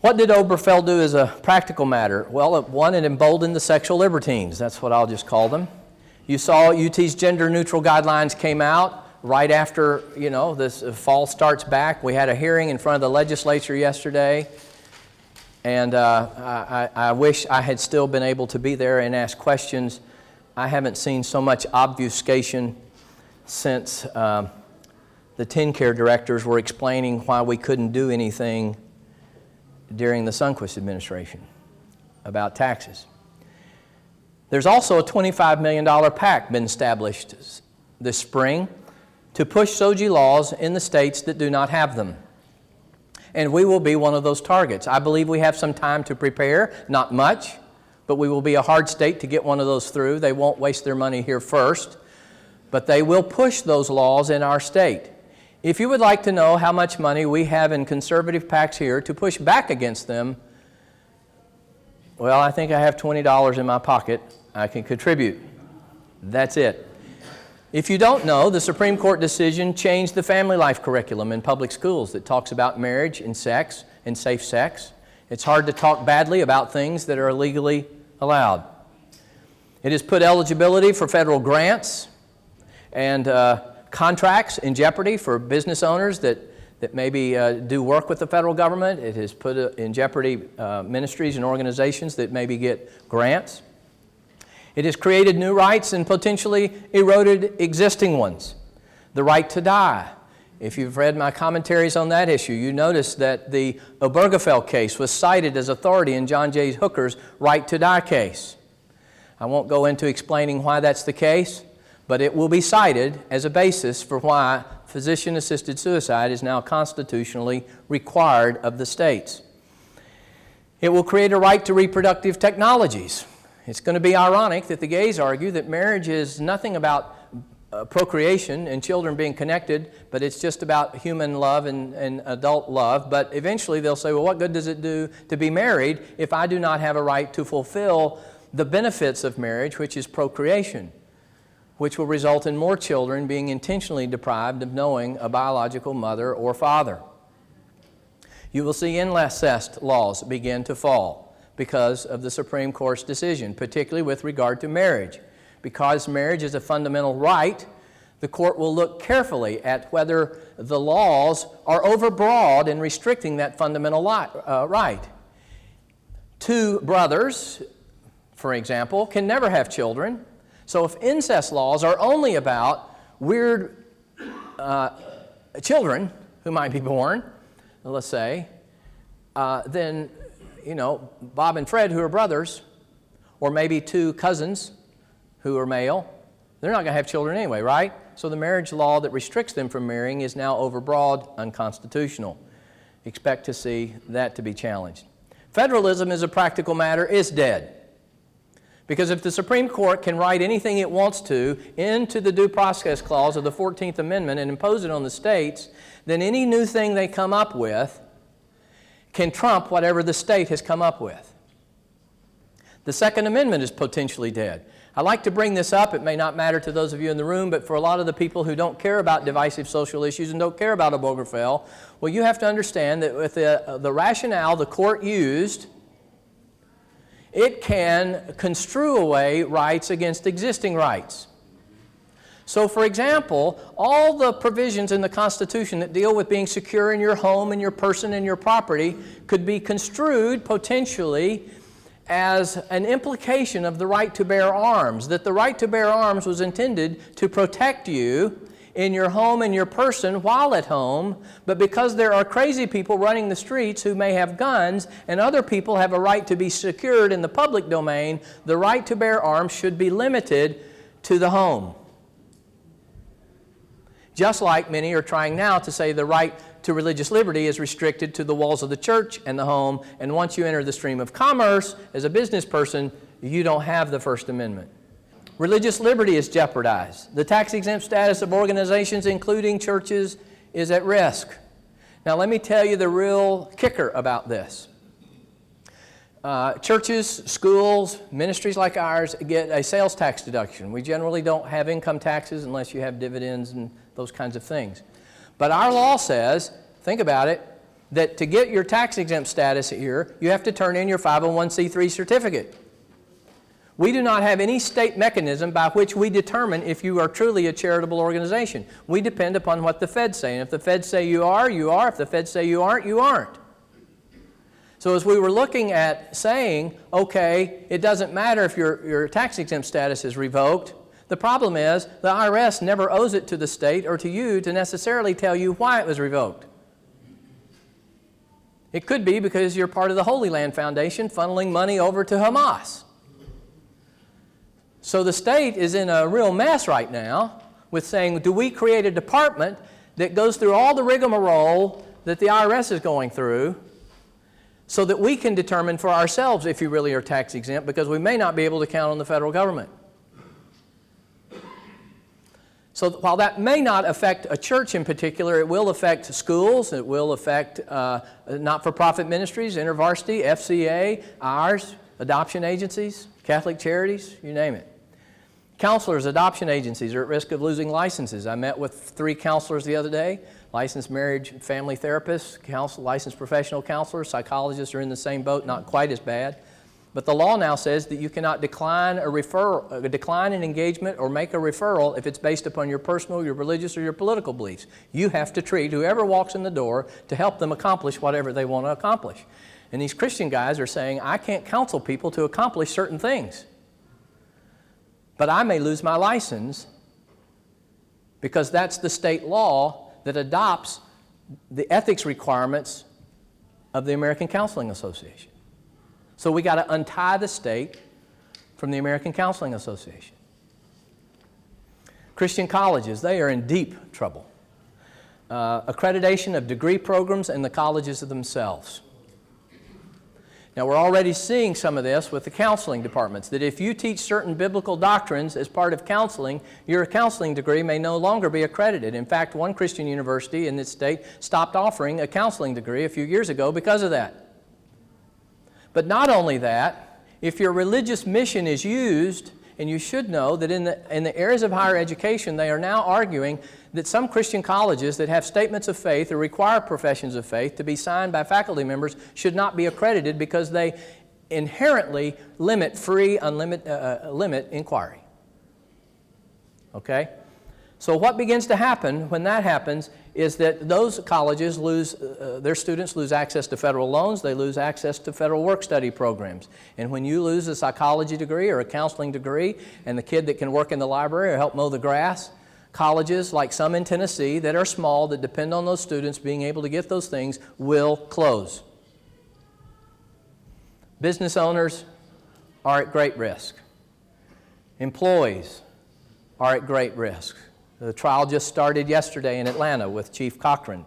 What did Obergefell do as a practical matter? Well, one, it emboldened the sexual libertines. That's what I'll just call them. You saw UT's gender-neutral guidelines came out right after, this fall starts back. We had a hearing in front of the legislature yesterday, and I wish I had still been able to be there and ask questions. I haven't seen so much obfuscation since the TennCare directors were explaining why we couldn't do anything during the Sundquist administration about taxes. There's also a $25 million PAC been established this spring to push SOGI laws in the states that do not have them. And we will be one of those targets. I believe we have some time to prepare, not much, but we will be a hard state to get one of those through. They won't waste their money here first, but they will push those laws in our state. If you would like to know how much money we have in conservative PACs here to push back against them, well, I think I have $20 in my pocket I can contribute. That's it. If you don't know, the Supreme Court decision changed the family life curriculum in public schools that talks about marriage and sex and safe sex. It's hard to talk badly about things that are legally allowed. It has put eligibility for federal grants and contracts in jeopardy for business owners that maybe do work with the federal government. It has put in jeopardy ministries and organizations that maybe get grants. It has created new rights and potentially eroded existing ones. The right to die. If you've read my commentaries on that issue, you notice that the Obergefell case was cited as authority in John J. Hooker's right to die case. I won't go into explaining why that's the case, but it will be cited as a basis for why physician-assisted suicide is now constitutionally required of the states. It will create a right to reproductive technologies. It's going to be ironic that the gays argue that marriage is nothing about procreation and children being connected, but it's just about human love and adult love. But eventually they'll say, well, what good does it do to be married if I do not have a right to fulfill the benefits of marriage, which is procreation, which will result in more children being intentionally deprived of knowing a biological mother or father. You will see incest laws begin to fall because of the Supreme Court's decision, particularly with regard to marriage. Because marriage is a fundamental right, the court will look carefully at whether the laws are overbroad in restricting that fundamental right. Two brothers, for example, can never have children. So if incest laws are only about weird children who might be born, let's say, then, Bob and Fred, who are brothers, or maybe two cousins who are male, they're not going to have children anyway, right? So the marriage law that restricts them from marrying is now overbroad, unconstitutional. Expect to see that to be challenged. Federalism, as a practical matter, is dead. Because if the Supreme Court can write anything it wants to into the Due Process Clause of the 14th Amendment and impose it on the states, then any new thing they come up with can trump whatever the state has come up with. The Second Amendment is potentially dead. I like to bring this up. It may not matter to those of you in the room, but for a lot of the people who don't care about divisive social issues and don't care about Obergefell, well, you have to understand that with the rationale the court used, it can construe away rights against existing rights. So, for example, all the provisions in the Constitution that deal with being secure in your home and your person and your property could be construed potentially as an implication of the right to bear arms, that the right to bear arms was intended to protect you in your home and your person while at home, but because there are crazy people running the streets who may have guns and other people have a right to be secured in the public domain, the right to bear arms should be limited to the home. Just like many are trying now to say the right to religious liberty is restricted to the walls of the church and the home, and once you enter the stream of commerce as a business person, you don't have the First Amendment. Religious liberty is jeopardized. The tax-exempt status of organizations, including churches, is at risk. Now let me tell you the real kicker about this. Churches, schools, ministries like ours get a sales tax deduction. We generally don't have income taxes unless you have dividends and those kinds of things. But our law says, think about it, that to get your tax-exempt status here, you have to turn in your 501c3 certificate. We do not have any state mechanism by which we determine if you are truly a charitable organization. We depend upon what the feds say. And if the feds say you are, you are. If the feds say you aren't, you aren't. So as we were looking at saying, okay, it doesn't matter if your tax-exempt status is revoked, the problem is the IRS never owes it to the state or to you to necessarily tell you why it was revoked. It could be because you're part of the Holy Land Foundation funneling money over to Hamas. So the state is in a real mess right now with saying, do we create a department that goes through all the rigmarole that the IRS is going through so that we can determine for ourselves if you really are tax exempt, because we may not be able to count on the federal government. So while that may not affect a church in particular, it will affect schools, it will affect not-for-profit ministries, InterVarsity, FCA, ours, adoption agencies, Catholic charities, you name it. Counselors, adoption agencies are at risk of losing licenses. I met with 3 counselors the other day, licensed marriage and family therapists, licensed professional counselors, psychologists are in the same boat, not quite as bad. But the law now says that you cannot decline an engagement or make a referral if it's based upon your personal, your religious, or your political beliefs. You have to treat whoever walks in the door to help them accomplish whatever they want to accomplish. And these Christian guys are saying, I can't counsel people to accomplish certain things. But I may lose my license because that's the state law that adopts the ethics requirements of the American Counseling Association. So we got to untie the state from the American Counseling Association. Christian colleges, they are in deep trouble. Accreditation of degree programs and the colleges themselves. Now, we're already seeing some of this with the counseling departments, that if you teach certain biblical doctrines as part of counseling, your counseling degree may no longer be accredited. In fact, one Christian university in this state stopped offering a counseling degree a few years ago because of that. But not only that, if your religious mission is used, and you should know that in the areas of higher education, they are now arguing that some Christian colleges that have statements of faith or require professions of faith to be signed by faculty members should not be accredited because they inherently limit limit inquiry. Okay? So what begins to happen when that happens is that those colleges lose, their students lose access to federal loans, they lose access to federal work-study programs. And when you lose a psychology degree or a counseling degree, and the kid that can work in the library or help mow the grass, colleges like some in Tennessee that are small, that depend on those students being able to get those things, will close. Business owners are at great risk. Employees are at great risk. The trial just started yesterday in Atlanta with Chief Cochran